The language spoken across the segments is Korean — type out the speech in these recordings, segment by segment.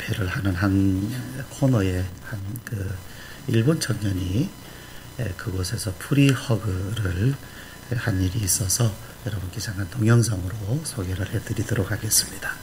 집회를 하는 한 코너에 한 그 일본 청년이 그곳에서 프리허그를 한 일이 있어서 여러분께 잠깐 동영상으로 소개를 해드리도록 하겠습니다.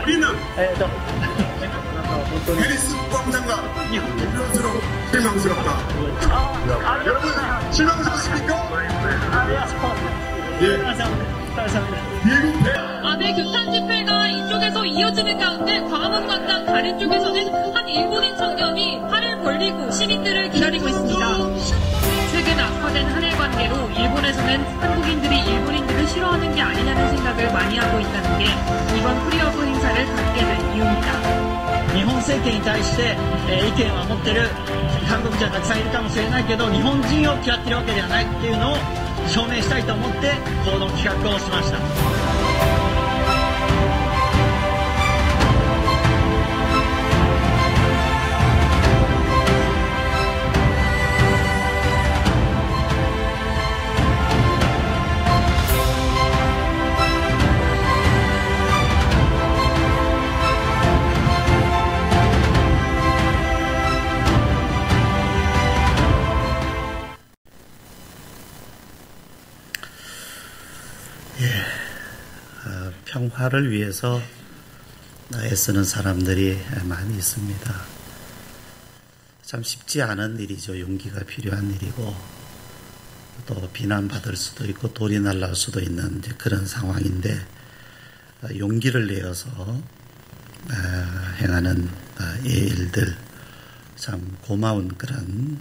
우리는 해리스 국방장관 이것으로 실망스럽다. 여러분 실망스럽습니까? 미국 아베 규탄 집회가 이쪽에서 이어지는 가운데 광화문 광장 다른 쪽에서는 한 일본인 청년이 팔을 벌리고 시민들을 기다리고 있습니다. 최근 악화된 한일 관계로 일본에서는 한국인들이 일본인들을 싫어하는 게 아니냐는 생각을 많이 하고 있다는 게 이번 프리허그 행사를 갖게 된 이유입니다. 日本政権に対して意見は持ってる韓国人はたくさんいるかもしれないけど日本人を嫌ってるわけではないっていうのを証明したいと思ってこの企画をしました。평화를 위해서 애쓰는 사람들이 많이 있습니다. 참 쉽지 않은 일이죠. 용기가 필요한 일이고 또 비난받을 수도 있고 돌이 날라올 수도 있는 그런 상황인데 용기를 내어서 행하는 이 일들 참 고마운 그런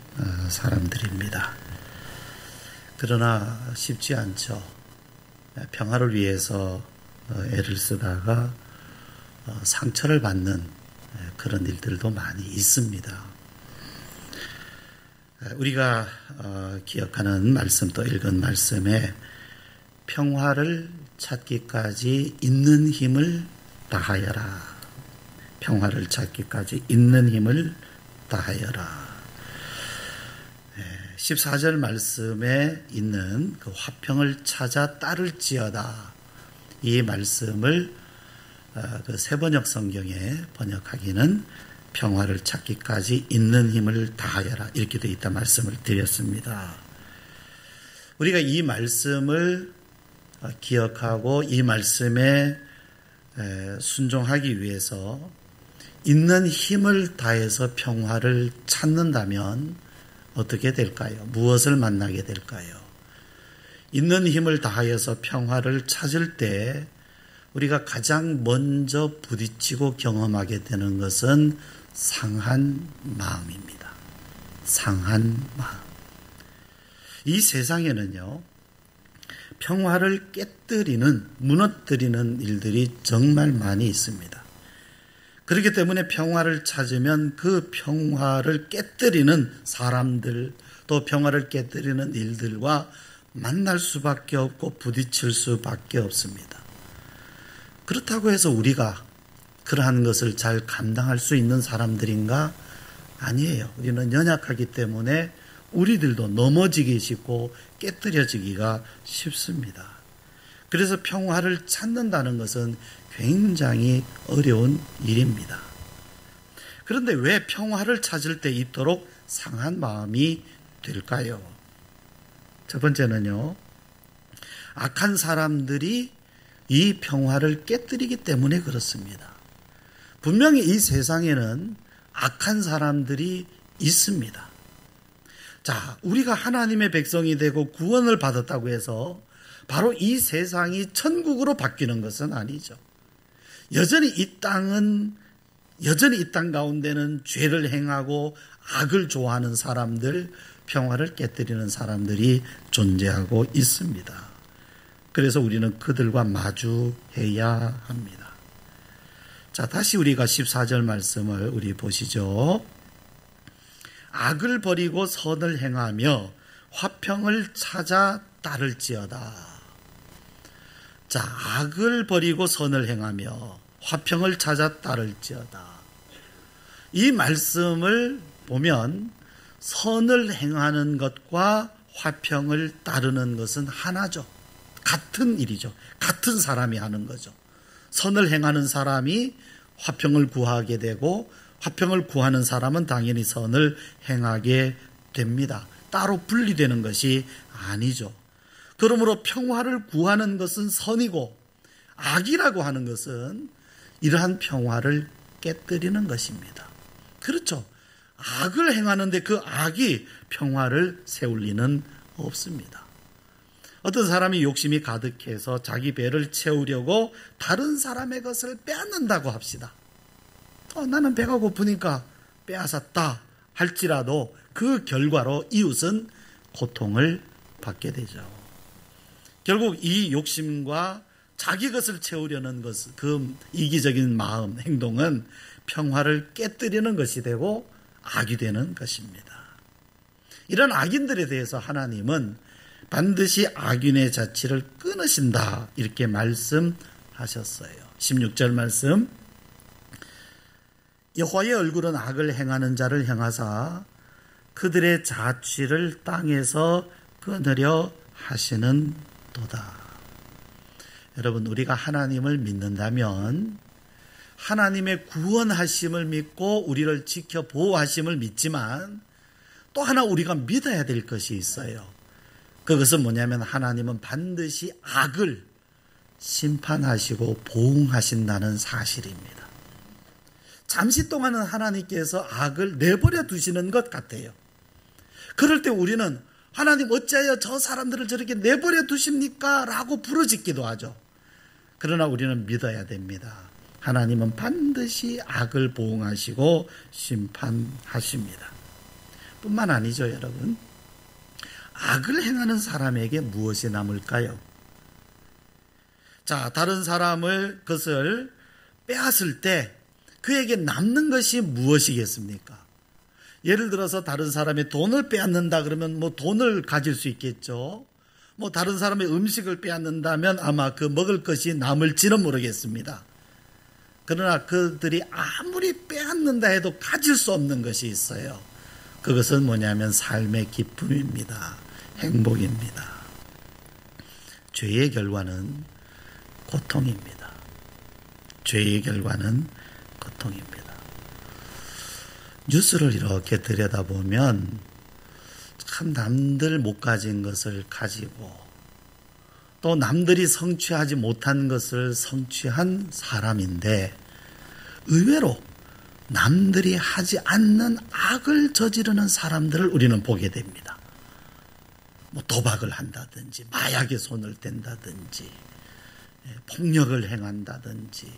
사람들입니다. 그러나 쉽지 않죠. 평화를 위해서 애를 쓰다가 상처를 받는 그런 일들도 많이 있습니다. 우리가 기억하는 말씀 또 읽은 말씀에 평화를 찾기까지 있는 힘을 다하여라. 평화를 찾기까지 있는 힘을 다하여라. 14절 말씀에 있는 그 화평을 찾아 따를지어다. 이 말씀을 그 새번역 성경에 번역하기는 평화를 찾기까지 있는 힘을 다하여라 이렇게 되어 있다 말씀을 드렸습니다. 우리가 이 말씀을 기억하고 이 말씀에 순종하기 위해서 있는 힘을 다해서 평화를 찾는다면 어떻게 될까요? 무엇을 만나게 될까요? 있는 힘을 다하여서 평화를 찾을 때 우리가 가장 먼저 부딪히고 경험하게 되는 것은 상한 마음입니다. 상한 마음. 이 세상에는요, 평화를 깨뜨리는, 무너뜨리는 일들이 정말 많이 있습니다. 그렇기 때문에 평화를 찾으면 그 평화를 깨뜨리는 사람들, 또 평화를 깨뜨리는 일들과 만날 수밖에 없고 부딪힐 수밖에 없습니다. 그렇다고 해서 우리가 그러한 것을 잘 감당할 수 있는 사람들인가? 아니에요. 우리는 연약하기 때문에 우리들도 넘어지기 쉽고 깨뜨려지기가 쉽습니다. 그래서 평화를 찾는다는 것은 굉장히 어려운 일입니다. 그런데 왜 평화를 찾을 때 이토록 상한 마음이 될까요? 첫 번째는요, 악한 사람들이 이 평화를 깨뜨리기 때문에 그렇습니다. 분명히 이 세상에는 악한 사람들이 있습니다. 자, 우리가 하나님의 백성이 되고 구원을 받았다고 해서 바로 이 세상이 천국으로 바뀌는 것은 아니죠. 여전히 이 땅 가운데는 죄를 행하고 악을 좋아하는 사람들, 평화를 깨뜨리는 사람들이 존재하고 있습니다. 그래서 우리는 그들과 마주해야 합니다. 자, 다시 우리가 14절 말씀을 우리 보시죠. 악을 버리고 선을 행하며 화평을 찾아 따를지어다. 자, 악을 버리고 선을 행하며 화평을 찾아 따를지어다. 이 말씀을 보면 선을 행하는 것과 화평을 따르는 것은 하나죠. 같은 일이죠. 같은 사람이 하는 거죠. 선을 행하는 사람이 화평을 구하게 되고 화평을 구하는 사람은 당연히 선을 행하게 됩니다. 따로 분리되는 것이 아니죠. 그러므로 평화를 구하는 것은 선이고 악이라고 하는 것은 이러한 평화를 깨뜨리는 것입니다. 그렇죠. 악을 행하는데 그 악이 평화를 세울 리는 없습니다. 어떤 사람이 욕심이 가득해서 자기 배를 채우려고 다른 사람의 것을 빼앗는다고 합시다. 나는 배가 고프니까 빼앗았다 할지라도 그 결과로 이웃은 고통을 받게 되죠. 결국 이 욕심과 자기 것을 채우려는 것, 그 이기적인 마음, 행동은 평화를 깨뜨리는 것이 되고 악이 되는 것입니다. 이런 악인들에 대해서 하나님은 반드시 악인의 자취를 끊으신다 이렇게 말씀하셨어요. 16절 말씀, 여호와의 얼굴은 악을 행하는 자를 향하사 그들의 자취를 땅에서 끊으려 하시는 도다. 여러분, 우리가 하나님을 믿는다면 하나님의 구원하심을 믿고 우리를 지켜 보호하심을 믿지만 또 하나 우리가 믿어야 될 것이 있어요. 그것은 뭐냐면 하나님은 반드시 악을 심판하시고 보응하신다는 사실입니다. 잠시 동안은 하나님께서 악을 내버려 두시는 것 같아요. 그럴 때 우리는 하나님 어찌하여 저 사람들을 저렇게 내버려 두십니까? 라고 부르짖기도 하죠. 그러나 우리는 믿어야 됩니다. 하나님은 반드시 악을 보응하시고 심판하십니다. 뿐만 아니죠, 여러분. 악을 행하는 사람에게 무엇이 남을까요? 자, 다른 사람을 그것을 빼앗을 때 그에게 남는 것이 무엇이겠습니까? 예를 들어서 다른 사람의 돈을 빼앗는다 그러면 뭐 돈을 가질 수 있겠죠. 뭐 다른 사람의 음식을 빼앗는다면 아마 그 먹을 것이 남을지는 모르겠습니다. 그러나 그들이 아무리 빼앗는다 해도 가질 수 없는 것이 있어요. 그것은 뭐냐면 삶의 기쁨입니다. 행복입니다. 죄의 결과는 고통입니다. 죄의 결과는 고통입니다. 뉴스를 이렇게 들여다보면 참 남들 못 가진 것을 가지고 또 남들이 성취하지 못한 것을 성취한 사람인데 의외로 남들이 하지 않는 악을 저지르는 사람들을 우리는 보게 됩니다. 뭐 도박을 한다든지 마약에 손을 댄다든지 폭력을 행한다든지.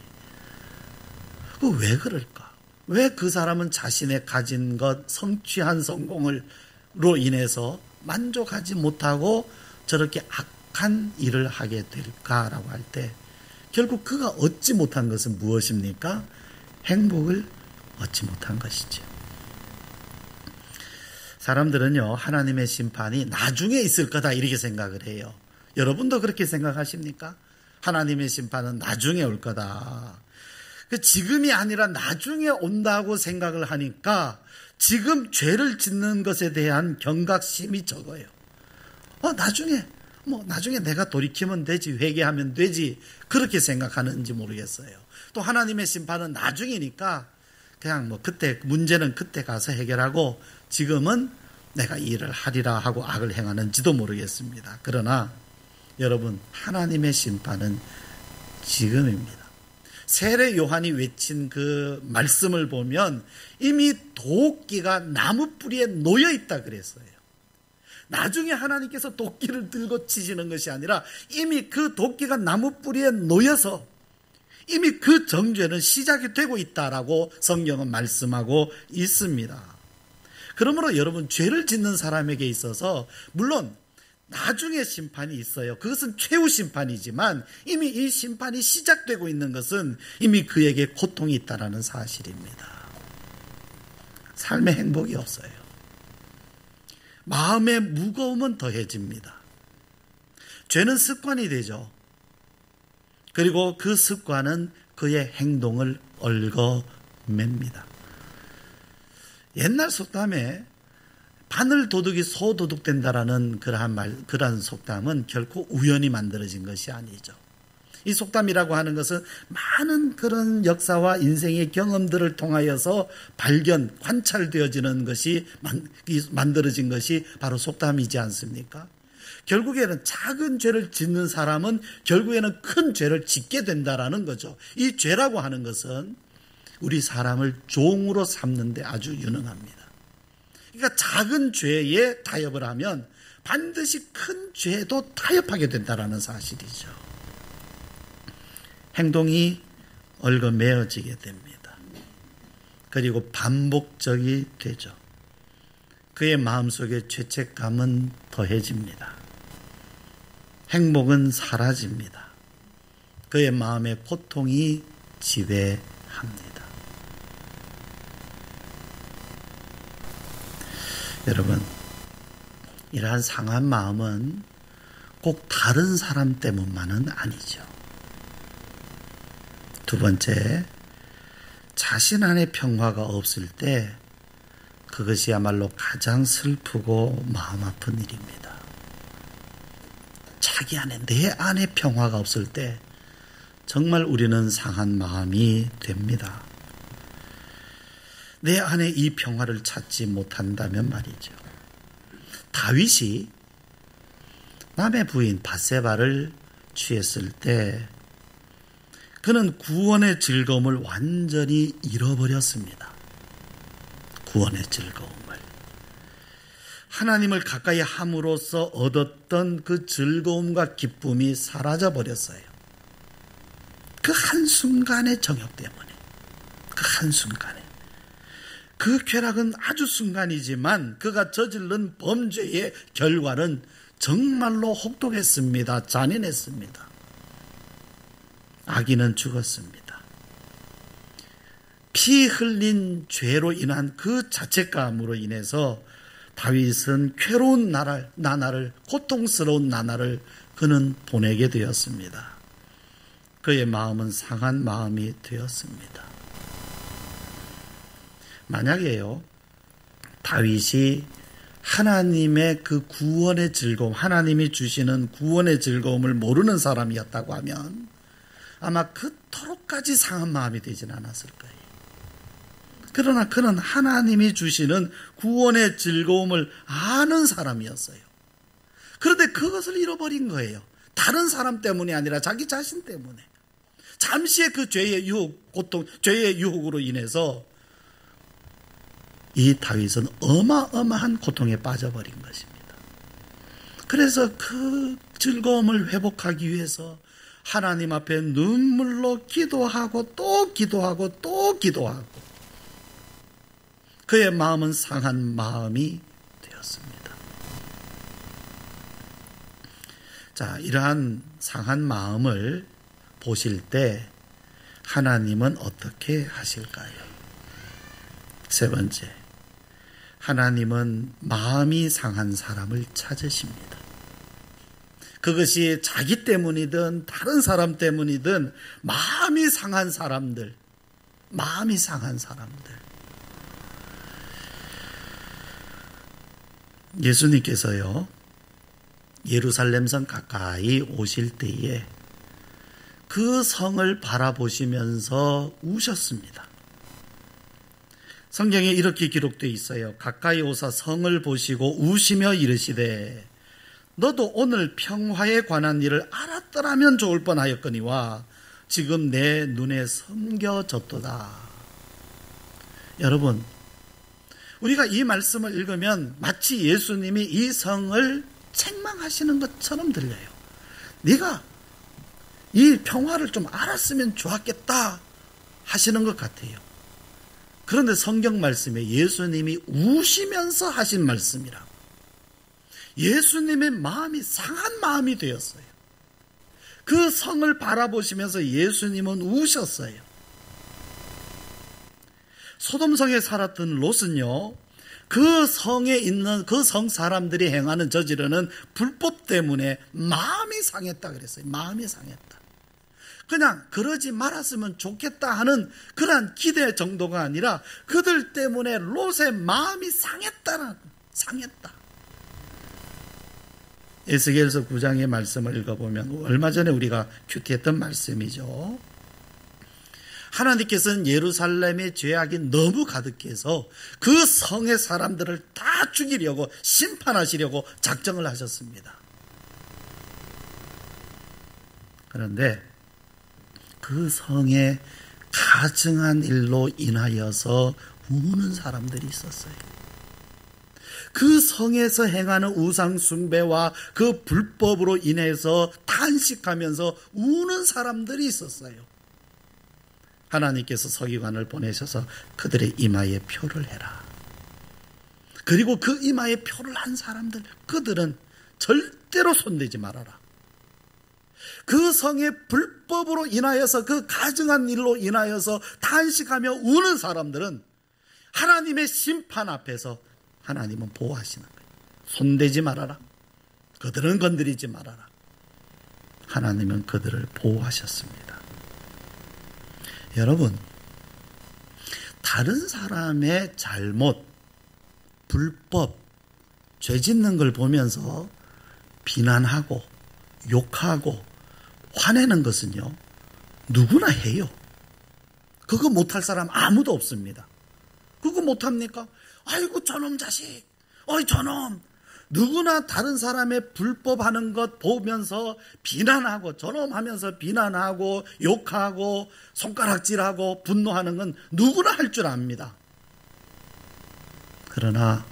왜 그럴까? 왜 그 사람은 자신의 가진 것, 성취한 성공으로 인해서 만족하지 못하고 저렇게 악한 일을 하게 될까라고 할 때 결국 그가 얻지 못한 것은 무엇입니까? 행복을 얻지 못한 것이죠. 사람들은요, 하나님의 심판이 나중에 있을 거다 이렇게 생각을 해요. 여러분도 그렇게 생각하십니까? 하나님의 심판은 나중에 올 거다. 지금이 아니라 나중에 온다고 생각을 하니까 지금 죄를 짓는 것에 대한 경각심이 적어요. 나중에 내가 돌이키면 되지, 회개하면 되지, 그렇게 생각하는지 모르겠어요. 또 하나님의 심판은 나중이니까 그냥 그때, 문제는 그때 가서 해결하고 지금은 내가 이 일을 하리라 하고 악을 행하는지도 모르겠습니다. 그러나 여러분, 하나님의 심판은 지금입니다. 세례 요한이 외친 그 말씀을 보면 이미 도끼가 나무 뿌리에 놓여 있다 그랬어요. 나중에 하나님께서 도끼를 들고 치시는 것이 아니라 이미 그 도끼가 나무 뿌리에 놓여서 이미 그 정죄는 시작이 되고 있다라고 성경은 말씀하고 있습니다. 그러므로 여러분, 죄를 짓는 사람에게 있어서 물론 나중에 심판이 있어요. 그것은 최후 심판이지만 이미 이 심판이 시작되고 있는 것은 이미 그에게 고통이 있다는 사실입니다. 삶의 행복이 없어요. 마음의 무거움은 더해집니다. 죄는 습관이 되죠. 그리고 그 습관은 그의 행동을 얽어맵니다. 옛날 속담에 바늘 도둑이 소 도둑 된다라는 그러한 속담은 결코 우연히 만들어진 것이 아니죠. 이 속담이라고 하는 것은 많은 그런 역사와 인생의 경험들을 통하여서 관찰되어지는 것이 만들어진 것이 바로 속담이지 않습니까? 결국에는 작은 죄를 짓는 사람은 결국에는 큰 죄를 짓게 된다라는 거죠. 이 죄라고 하는 것은 우리 사람을 종으로 삼는 데 아주 유능합니다. 그러니까 작은 죄에 타협을 하면 반드시 큰 죄도 타협하게 된다라는 사실이죠. 행동이 얽어매어지게 됩니다. 그리고 반복적이 되죠. 그의 마음속에 죄책감은 더해집니다. 행복은 사라집니다. 그의 마음에 고통이 지배합니다. 여러분, 이러한 상한 마음은 꼭 다른 사람 때문만은 아니죠. 두 번째, 자신 안에 평화가 없을 때 그것이야말로 가장 슬프고 마음 아픈 일입니다. 자기 안에, 내 안에 평화가 없을 때 정말 우리는 상한 마음이 됩니다. 내 안에 이 평화를 찾지 못한다면 말이죠. 다윗이 남의 부인 밧세바를 취했을 때 그는 구원의 즐거움을 완전히 잃어버렸습니다. 구원의 즐거움을. 하나님을 가까이 함으로써 얻었던 그 즐거움과 기쁨이 사라져 버렸어요. 그 한순간의 정욕 때문에. 그 한순간에. 그 쾌락은 아주 순간이지만 그가 저지른 범죄의 결과는 정말로 혹독했습니다. 잔인했습니다. 악인은 죽었습니다. 피 흘린 죄로 인한 그 자책감으로 인해서 다윗은 괴로운 나날을, 고통스러운 나날을 그는 보내게 되었습니다. 그의 마음은 상한 마음이 되었습니다. 만약에요, 다윗이 하나님의 그 구원의 즐거움, 하나님이 주시는 구원의 즐거움을 모르는 사람이었다고 하면 아마 그토록까지 상한 마음이 되진 않았을 거예요. 그러나 그는 하나님이 주시는 구원의 즐거움을 아는 사람이었어요. 그런데 그것을 잃어버린 거예요. 다른 사람 때문이 아니라 자기 자신 때문에. 잠시의 그 죄의 유혹, 고통, 죄의 유혹으로 인해서 이 다윗은 어마어마한 고통에 빠져버린 것입니다. 그래서 그 즐거움을 회복하기 위해서 하나님 앞에 눈물로 기도하고 또 기도하고 또 기도하고 그의 마음은 상한 마음이 되었습니다. 자, 이러한 상한 마음을 보실 때 하나님은 어떻게 하실까요? 세 번째, 하나님은 마음이 상한 사람을 찾으십니다. 그것이 자기 때문이든 다른 사람 때문이든 마음이 상한 사람들, 예수님께서요, 예루살렘 성 가까이 오실 때에 그 성을 바라보시면서 우셨습니다. 성경에 이렇게 기록되어 있어요. 가까이 오사 성을 보시고 우시며 이르시되 너도 오늘 평화에 관한 일을 알았더라면 좋을 뻔하였거니와 지금 내 눈에 섬겨졌도다. 여러분, 우리가 이 말씀을 읽으면 마치 예수님이 이 성을 책망하시는 것처럼 들려요. 네가 이 평화를 좀 알았으면 좋았겠다 하시는 것 같아요. 그런데 성경 말씀에 예수님이 우시면서 하신 말씀이라. 예수님의 마음이 상한 마음이 되었어요. 그 성을 바라보시면서 예수님은 우셨어요. 소돔성에 살았던 롯은요, 그 성에 있는 그 성 사람들이 행하는 저지르는 불법 때문에 마음이 상했다 그랬어요. 마음이 상했다. 그냥 그러지 말았으면 좋겠다 하는 그러한 기대 정도가 아니라 그들 때문에 롯의 마음이 상했다. 에스겔서 9장의 말씀을 읽어보면 얼마 전에 우리가 큐티했던 말씀이죠. 하나님께서는 예루살렘의 죄악이 너무 가득해서 그 성의 사람들을 다 죽이려고 심판하시려고 작정을 하셨습니다. 그런데 그 성에 가증한 일로 인하여서 우는 사람들이 있었어요. 그 성에서 행하는 우상 숭배와 그 불법으로 인해서 탄식하면서 우는 사람들이 있었어요. 하나님께서 서기관을 보내셔서 그들의 이마에 표를 해라. 그리고 그 이마에 표를 한 사람들, 그들은 절대로 손대지 말아라. 그 성의 불법으로 인하여서 그 가증한 일로 인하여서 탄식하며 우는 사람들은 하나님의 심판 앞에서 하나님은 보호하시는 거예요. 손대지 말아라. 그들은 건드리지 말아라. 하나님은 그들을 보호하셨습니다. 여러분, 다른 사람의 잘못, 불법, 죄 짓는 걸 보면서 비난하고 욕하고 화내는 것은요, 누구나 해요. 그거 못할 사람 아무도 없습니다. 그거 못합니까? 아이고 저놈 자식, 어이 저놈. 누구나 다른 사람의 불법하는 것 보면서 비난하고 저놈 하면서 비난하고 욕하고 손가락질하고 분노하는 건 누구나 할 줄 압니다. 그러나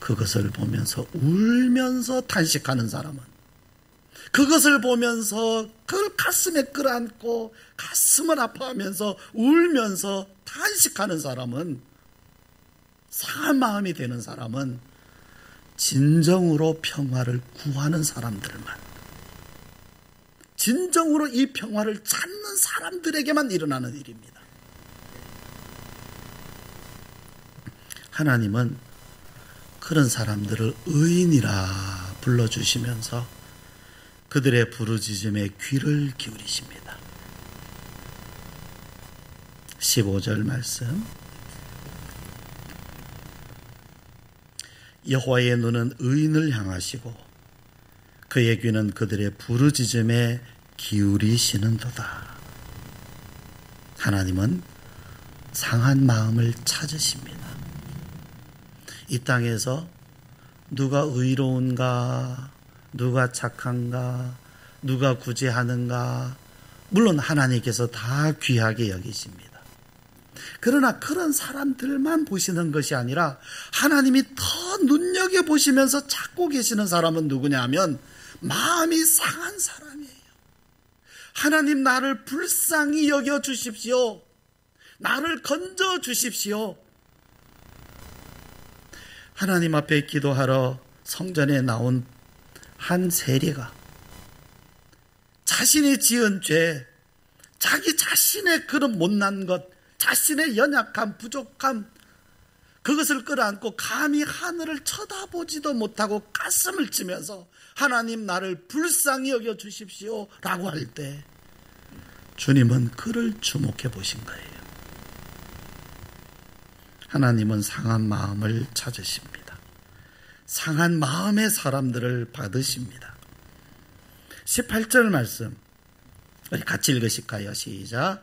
그것을 보면서 울면서 탄식하는 사람은, 그것을 보면서 그걸 가슴에 끌어안고 가슴을 아파하면서 울면서 탄식하는 사람은, 상한 마음이 되는 사람은 진정으로 평화를 구하는 사람들만, 진정으로 이 평화를 찾는 사람들에게만 일어나는 일입니다. 하나님은 그런 사람들을 의인이라 불러주시면서 그들의 부르짖음에 귀를 기울이십니다. 15절 말씀. 여호와의 눈은 의인을 향하시고 그의 귀는 그들의 부르짖음에 기울이시는도다. 하나님은 상한 마음을 찾으십니다. 이 땅에서 누가 의로운가, 누가 착한가, 누가 구제하는가, 물론 하나님께서 다 귀하게 여기십니다. 그러나 그런 사람들만 보시는 것이 아니라 하나님이 더 눈여겨보시면서 찾고 계시는 사람은 누구냐 하면 마음이 상한 사람이에요. 하나님, 나를 불쌍히 여겨주십시오. 나를 건져주십시오. 하나님 앞에 기도하러 성전에 나온 한 세리가 자신이 지은 죄, 자기 자신의 그런 못난 것, 자신의 연약함, 부족함, 그것을 끌어안고 감히 하늘을 쳐다보지도 못하고 가슴을 치면서 하나님, 나를 불쌍히 여겨주십시오 라고 할 때 주님은 그를 주목해 보신 거예요. 하나님은 상한 마음을 찾으십니다. 상한 마음의 사람들을 받으십니다. 18절 말씀 우리 같이 읽으실까요? 시작.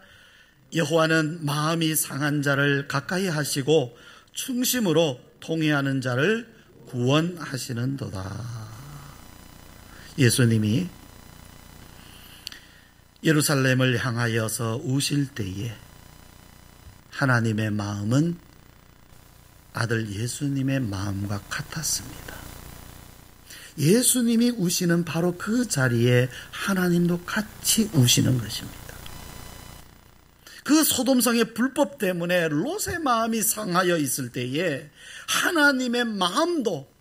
여호와는 마음이 상한 자를 가까이 하시고 충심으로 통회하는 자를 구원하시는도다. 예수님이 예루살렘을 향하여서 우실 때에 하나님의 마음은 아들 예수님의 마음과 같았습니다. 예수님이 우시는 바로 그 자리에 하나님도 같이 우시는 것입니다. 그 소돔성의 불법 때문에 롯의 마음이 상하여 있을 때에 하나님의 마음도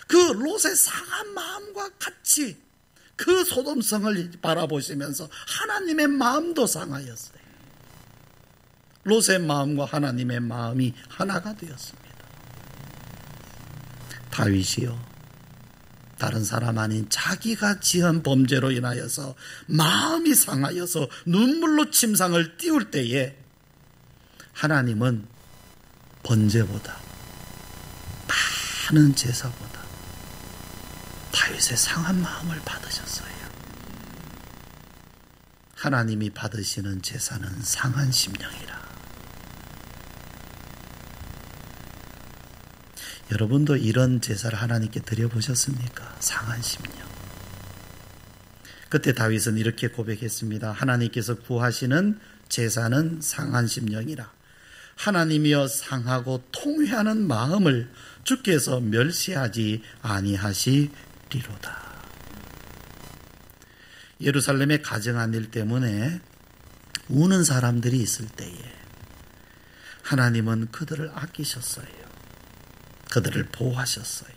그 롯의 상한 마음과 같이 그 소돔성을 바라보시면서 하나님의 마음도 상하였어요. 롯의 마음과 하나님의 마음이 하나가 되었습니다. 다윗이요, 다른 사람 아닌 자기가 지은 범죄로 인하여서 마음이 상하여서 눈물로 침상을 띄울 때에 하나님은 번제보다, 많은 제사보다 다윗의 상한 마음을 받으셨어요. 하나님이 받으시는 제사는 상한 심령이라. 여러분도 이런 제사를 하나님께 드려보셨습니까? 상한 심령. 그때 다윗은 이렇게 고백했습니다. 하나님께서 구하시는 제사는 상한 심령이라. 하나님이여 상하고 통회하는 마음을 주께서 멸시하지 아니하시리로다. 예루살렘의 가정한 일 때문에 우는 사람들이 있을 때에 하나님은 그들을 아끼셨어요. 그들을 보호하셨어요.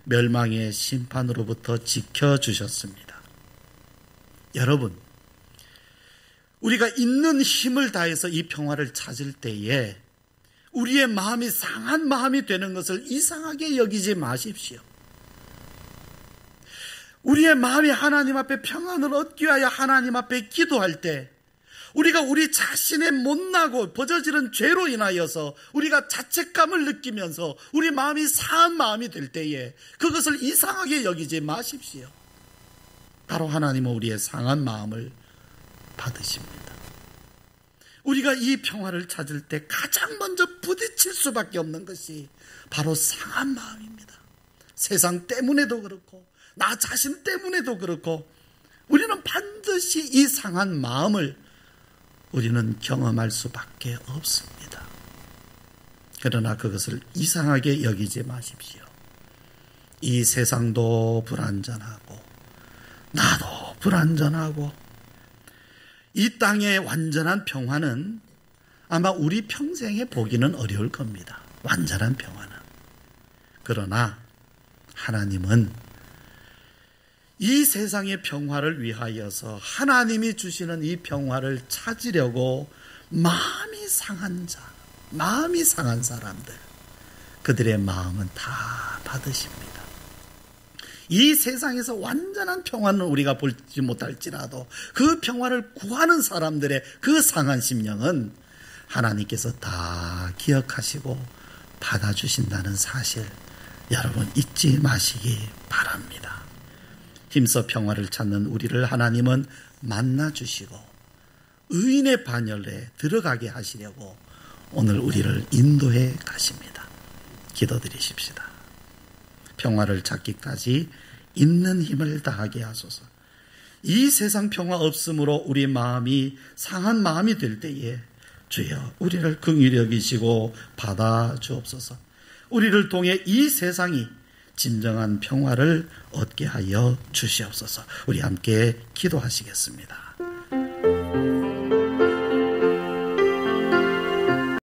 멸망의 심판으로부터 지켜주셨습니다. 여러분, 우리가 있는 힘을 다해서 이 평화를 찾을 때에 우리의 마음이 상한 마음이 되는 것을 이상하게 여기지 마십시오. 우리의 마음이 하나님 앞에 평안을 얻기 위하여 하나님 앞에 기도할 때 우리가 우리 자신의 못나고 버져지는 죄로 인하여서 우리가 자책감을 느끼면서 우리 마음이 상한 마음이 될 때에 그것을 이상하게 여기지 마십시오. 바로 하나님은 우리의 상한 마음을 받으십니다. 우리가 이 평화를 찾을 때 가장 먼저 부딪힐 수밖에 없는 것이 바로 상한 마음입니다. 세상 때문에도 그렇고 나 자신 때문에도 그렇고 우리는 반드시 이 상한 마음을 우리는 경험할 수밖에 없습니다. 그러나 그것을 이상하게 여기지 마십시오. 이 세상도 불완전하고 나도 불완전하고 이 땅의 완전한 평화는 아마 우리 평생에 보기는 어려울 겁니다. 완전한 평화는. 그러나 하나님은 이 세상의 평화를 위하여서 하나님이 주시는 이 평화를 찾으려고 마음이 상한 자, 마음이 상한 사람들, 그들의 마음은 다 받으십니다. 이 세상에서 완전한 평화는 우리가 보지 못할지라도 그 평화를 구하는 사람들의 그 상한 심령은 하나님께서 다 기억하시고 받아주신다는 사실 여러분 잊지 마시기 바랍니다. 힘써 평화를 찾는 우리를 하나님은 만나주시고 의인의 반열에 들어가게 하시려고 오늘 우리를 인도해 가십니다. 기도드리십시다. 평화를 찾기까지 있는 힘을 다하게 하소서. 이 세상 평화 없음으로 우리 마음이 상한 마음이 될 때에 주여 우리를 긍휼히 여기시고 받아주옵소서. 우리를 통해 이 세상이 진정한 평화를 얻게 하여 주시옵소서. 우리 함께 기도하시겠습니다.